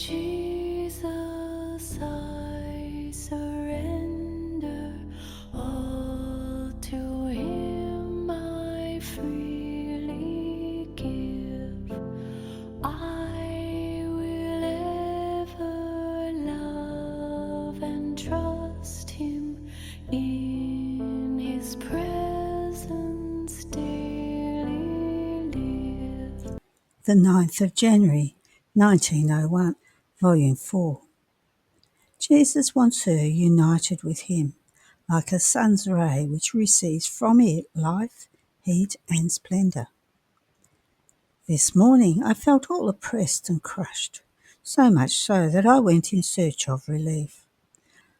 Jesus, I surrender all to Him. I freely give. I will ever love and trust Him, in His presence daily live. The 9th of January, 1901, Volume 4. Jesus wants her united with him, like a sun's ray which receives from it life, heat, and splendour. This morning I felt all oppressed and crushed, so much so that I went in search of relief.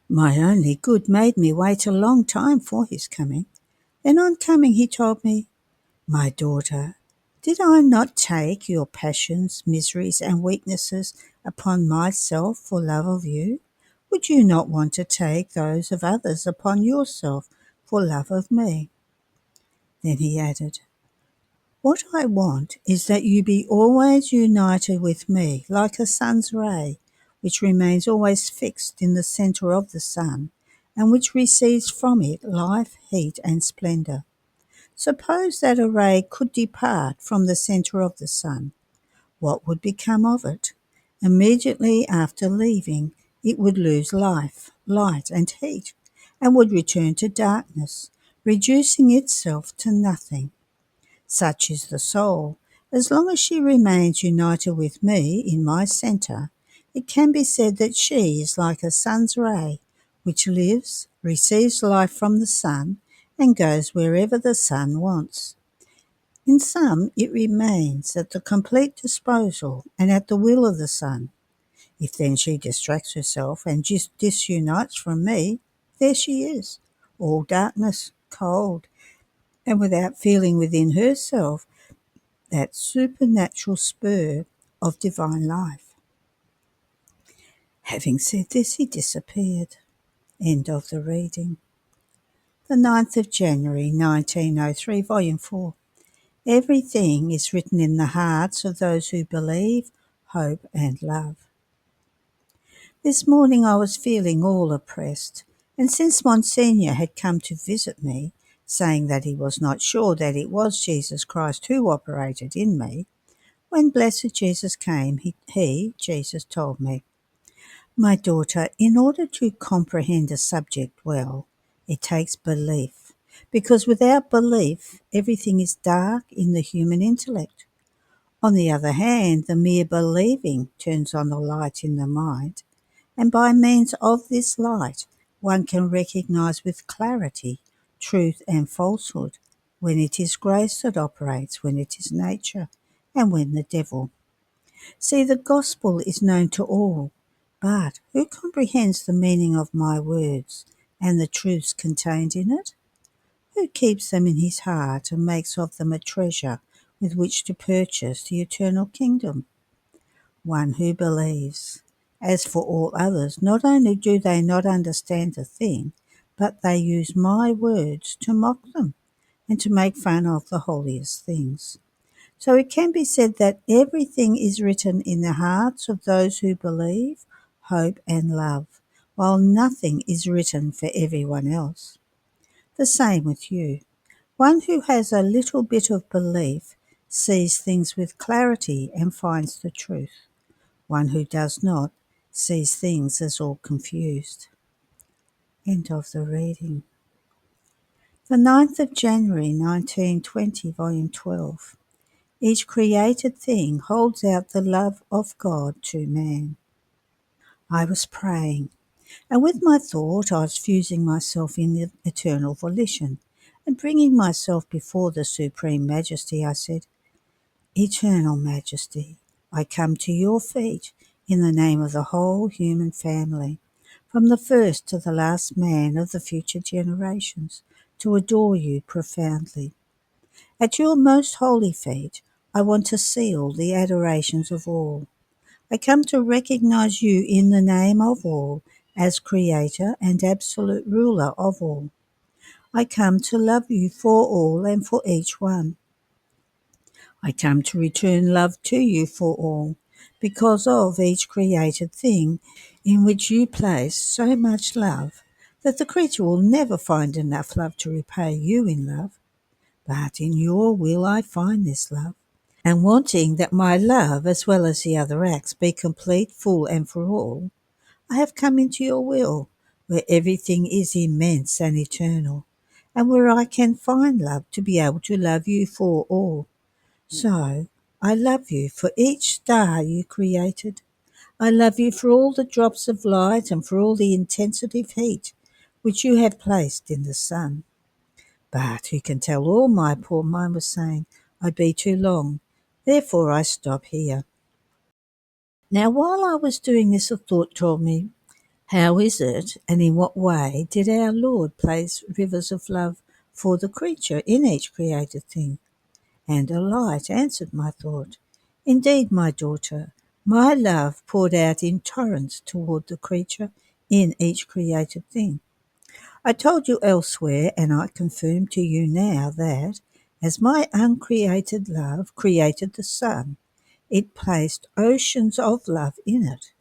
My only good made me wait a long time for his coming. Then on coming he told me, "My daughter, did I not take your passions, miseries, and weaknesses upon myself for love of you? Would you not want to take those of others upon yourself for love of me?" Then he added, "What I want is that you be always united with me, like a sun's ray, which remains always fixed in the centre of the sun, and which receives from it life, heat, and splendour. Suppose that a ray could depart from the centre of the sun. What would become of it? Immediately after leaving, it would lose life, light, and heat, and would return to darkness, reducing itself to nothing. Such is the soul. As long as she remains united with me in my centre, it can be said that she is like a sun's ray, which lives, receives life from the sun, and goes wherever the sun wants. In some, it remains at the complete disposal and at the will of the sun. If then she distracts herself and just disunites from me, there she is, all darkness, cold, and without feeling within herself that supernatural spur of divine life." Having said this, he disappeared. End of the reading. The 9th of January, 1903, Volume 4. Everything is written in the hearts of those who believe, hope, and love. This morning I was feeling all oppressed, and since Monsignor had come to visit me, saying that he was not sure that it was Jesus Christ who operated in me, when Blessed Jesus came, Jesus, told me, "My daughter, in order to comprehend a subject well, it takes belief, because without belief, everything is dark in the human intellect. On the other hand, the mere believing turns on the light in the mind, and by means of this light, one can recognize with clarity truth and falsehood, when it is grace that operates, when it is nature, and when the devil. See, the gospel is known to all, but who comprehends the meaning of my words and the truths contained in it? Who keeps them in his heart and makes of them a treasure with which to purchase the eternal kingdom? One who believes. As for all others, not only do they not understand a thing, but they use my words to mock them and to make fun of the holiest things. So it can be said that everything is written in the hearts of those who believe, hope, and love, while nothing is written for everyone else. The same with you. One who has a little bit of belief sees things with clarity and finds the truth. One who does not sees things as all confused. End of the reading. The 9th of January, 1920, Volume 12. Each created thing holds out the love of God to man. I was praying, and with my thought I was fusing myself in the eternal volition, and bringing myself before the Supreme Majesty, I said, "Eternal Majesty, I come to your feet in the name of the whole human family, from the first to the last man of the future generations, to adore you profoundly. At your most holy feet, I want to seal the adorations of all. I come to recognize you in the name of all as creator and absolute ruler of all. I come to love you for all and for each one. I come to return love to you for all, because of each created thing in which you place so much love that the creature will never find enough love to repay you in love. But in your will I find this love, and wanting that my love, as well as the other acts, be complete, full, and for all, I have come into your will, where everything is immense and eternal, and where I can find love to be able to love you for all. So I love you for each star you created. I love you for all the drops of light and for all the intensity of heat which you have placed in the sun. But who can tell all, my poor mind was saying, I'd be too long. Therefore I stop here. Now while I was doing this, a thought told me, how is it and in what way did our Lord place rivers of love for the creature in each created thing? And a light answered my thought. Indeed, my daughter, my love poured out in torrents toward the creature in each created thing. I told you elsewhere, and I confirm to you now that, as my uncreated love created the sun, it placed oceans of love in it.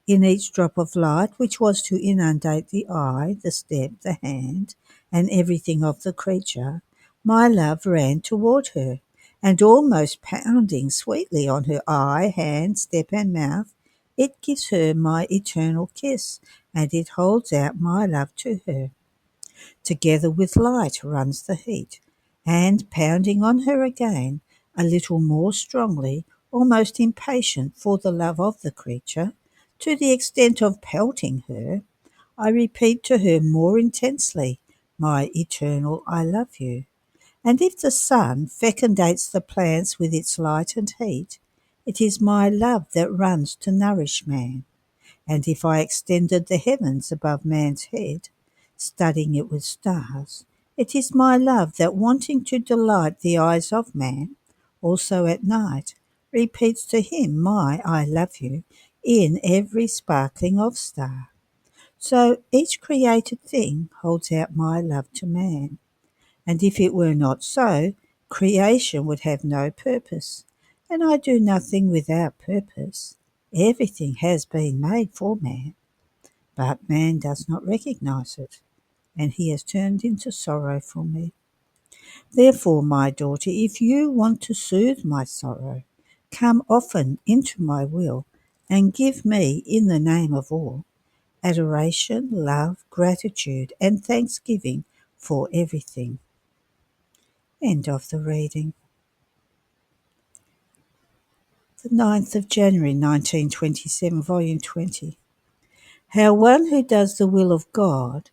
In each drop of light which was to inundate the eye, the step, the hand, and everything of the creature, my love ran toward her, and almost pounding sweetly on her eye, hand, step, and mouth, it gives her my eternal kiss, and it holds out my love to her. Together with light runs the heat, and pounding on her again, a little more strongly, almost impatient for the love of the creature, to the extent of pelting her, I repeat to her more intensely, my eternal I love you. And if the sun fecundates the plants with its light and heat, it is my love that runs to nourish man. And if I extended the heavens above man's head, studding it with stars, it is my love that, wanting to delight the eyes of man, also at night, repeats to him my I love you in every sparkling of star. So each created thing holds out my love to man. And if it were not so, creation would have no purpose. And I do nothing without purpose. Everything has been made for man, but man does not recognize it, and he has turned into sorrow for me. Therefore, my daughter, if you want to soothe my sorrow, come often into my will, and give me, in the name of all, adoration, love, gratitude, and thanksgiving for everything. End of the reading. The 9th of January 1927, Volume 20. How one who does the will of God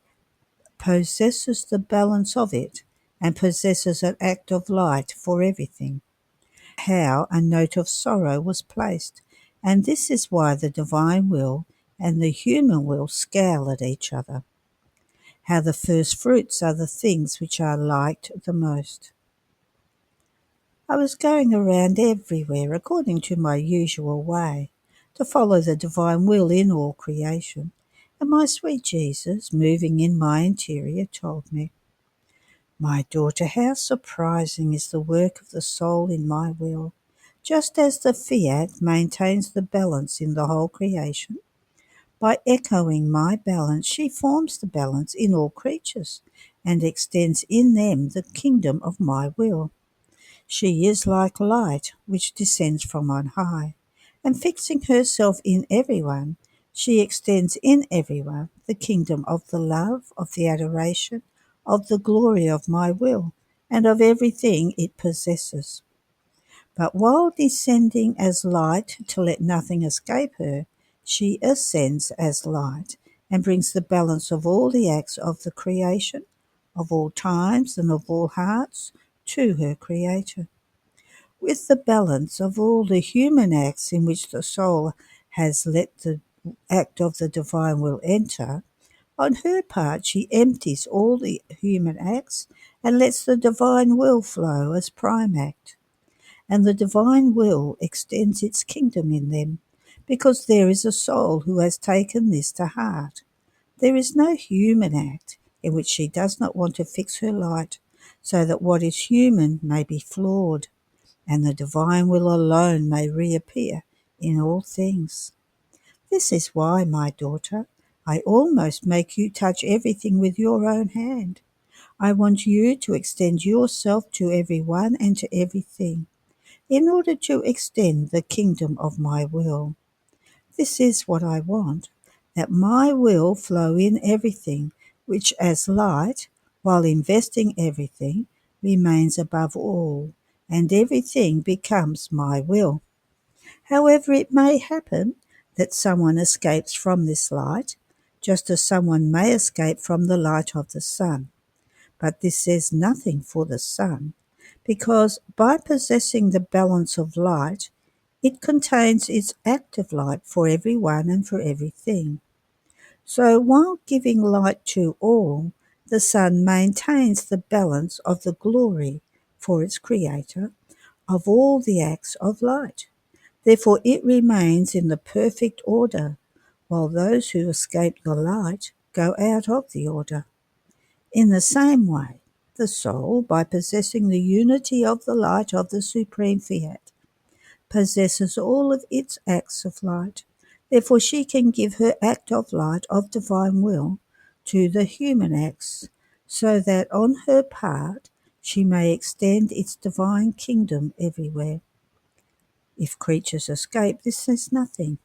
possesses the balance of it and possesses an act of light for everything. How a note of sorrow was placed, and this is why the divine will and the human will scowl at each other. How the first fruits are the things which are liked the most. I was going around everywhere according to my usual way, to follow the divine will in all creation, and my sweet Jesus, moving in my interior, told me, my daughter, how surprising is the work of the soul in my will. Just as the fiat maintains the balance in the whole creation, by echoing my balance she forms the balance in all creatures, and extends in them the kingdom of my will. She is like light which descends from on high, and fixing herself in everyone, she extends in everyone the kingdom of the love, of the adoration, of the glory of my will, and of everything it possesses. But while descending as light to let nothing escape her, she ascends as light, and brings the balance of all the acts of the creation, of all times and of all hearts, to her Creator. With the balance of all the human acts in which the soul has let the act of the divine will enter, on her part she empties all the human acts and lets the divine will flow as prime act. And the divine will extends its kingdom in them, because there is a soul who has taken this to heart. There is no human act in which she does not want to fix her light, so that what is human may be flawed, and the divine will alone may reappear in all things. This is why, my daughter, I almost make you touch everything with your own hand. I want you to extend yourself to everyone and to everything, in order to extend the kingdom of my will. This is what I want, that my will flow in everything, which as light, while investing everything, remains above all, and everything becomes my will. However, it may happen that someone escapes from this light, just as someone may escape from the light of the sun. But this says nothing for the sun, because by possessing the balance of light, it contains its active light for everyone and for everything. So while giving light to all, the sun maintains the balance of the glory for its creator of all the acts of light. Therefore it remains in the perfect order, while those who escape the light go out of the order. In the same way, the soul, by possessing the unity of the light of the supreme fiat, possesses all of its acts of light. Therefore she can give her act of light of divine will to the human acts, so that on her part she may extend its divine kingdom everywhere. If creatures escape, this says nothing.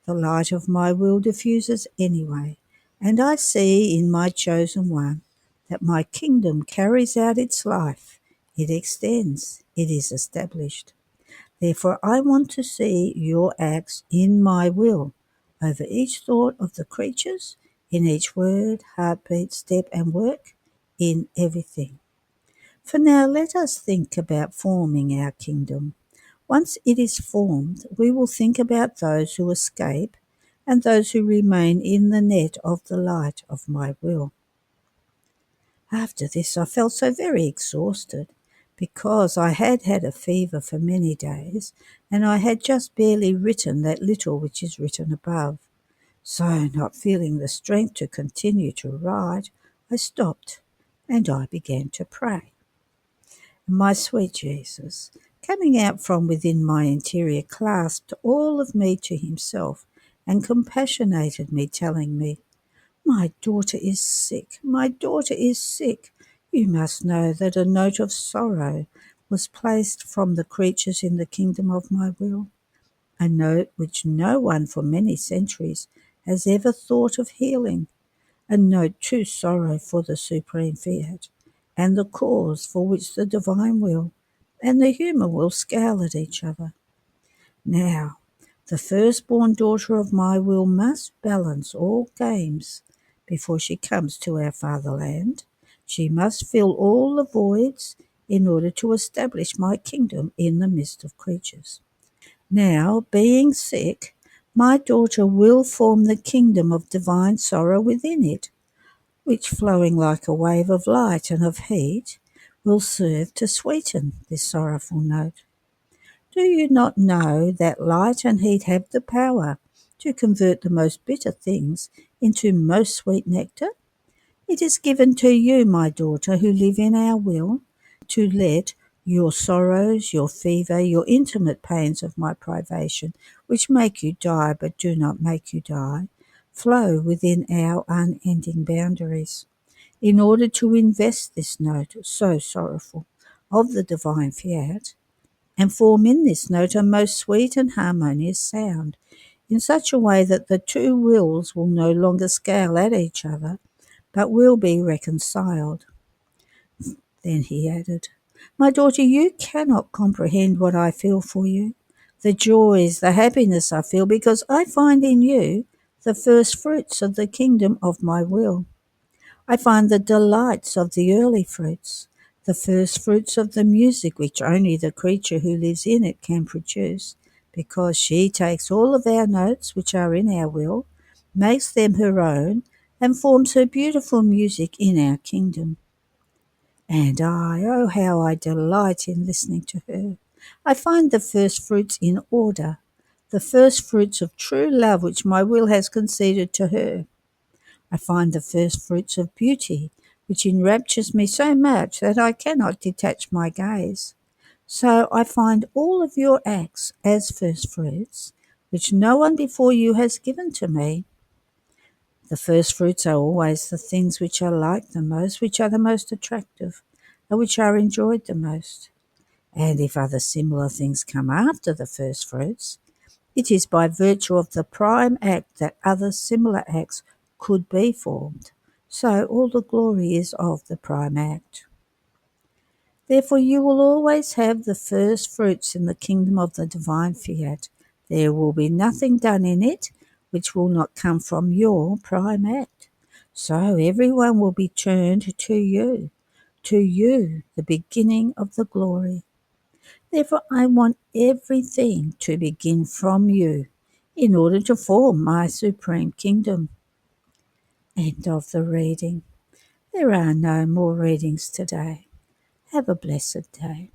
The light of my will diffuses anyway, and I see in my chosen one that my kingdom carries out its life. It extends, it is established. Therefore I want to see your acts in my will, over each thought of the creatures, in each word, heartbeat, step, and work, in everything. For now let us think about forming our kingdom. Once it is formed, we will think about those who escape and those who remain in the net of the light of my will. After this I felt so very exhausted, because I had had a fever for many days, and I had just barely written that little which is written above. So, not feeling the strength to continue to write, I stopped, and I began to pray. My sweet Jesus, coming out from within my interior, clasped all of me to himself and compassionated me, telling me, "My daughter is sick, my daughter is sick. You must know that a note of sorrow was placed from the creatures in the kingdom of my will, a note which no one for many centuries has ever thought of healing, a note too sorrow for the supreme fiat, and the cause for which the divine will and the human will scowl at each other. Now, the firstborn daughter of my will must balance all games before she comes to our fatherland. She must fill all the voids in order to establish my kingdom in the midst of creatures. Now, being sick, my daughter will form the kingdom of divine sorrow within it, which, flowing like a wave of light and of heat, will serve to sweeten this sorrowful note. Do you not know that light and heat have the power to convert the most bitter things into most sweet nectar? It is given to you, my daughter, who live in our will, to let your sorrows, your fever, your intimate pains of my privation, which make you die but do not make you die, flow within our unending boundaries, in order to invest this note, so sorrowful, of the divine fiat, and form in this note a most sweet and harmonious sound, in such a way that the two wills will no longer scowl at each other, but will be reconciled." Then he added, "My daughter, you cannot comprehend what I feel for you, the joys, the happiness I feel, because I find in you the first fruits of the kingdom of my will. I find the delights of the early fruits, the first fruits of the music which only the creature who lives in it can produce, because she takes all of our notes which are in our will, makes them her own, and forms her beautiful music in our kingdom. And I, oh how I delight in listening to her. I find the first fruits in order, the first fruits of true love which my will has conceded to her. I find the first fruits of beauty, which enraptures me so much that I cannot detach my gaze. So I find all of your acts as first fruits, which no one before you has given to me. The first fruits are always the things which are liked the most, which are the most attractive, and which are enjoyed the most. And if other similar things come after the first fruits, it is by virtue of the prime act that other similar acts could be formed. So all the glory is of the prime act. Therefore you will always have the first fruits in the kingdom of the divine fiat. There will be nothing done in it which will not come from your prime act. So everyone will be turned to you, the beginning of the glory. Therefore I want everything to begin from you in order to form my supreme kingdom. End of the reading. There are no more readings today. Have a blessed day.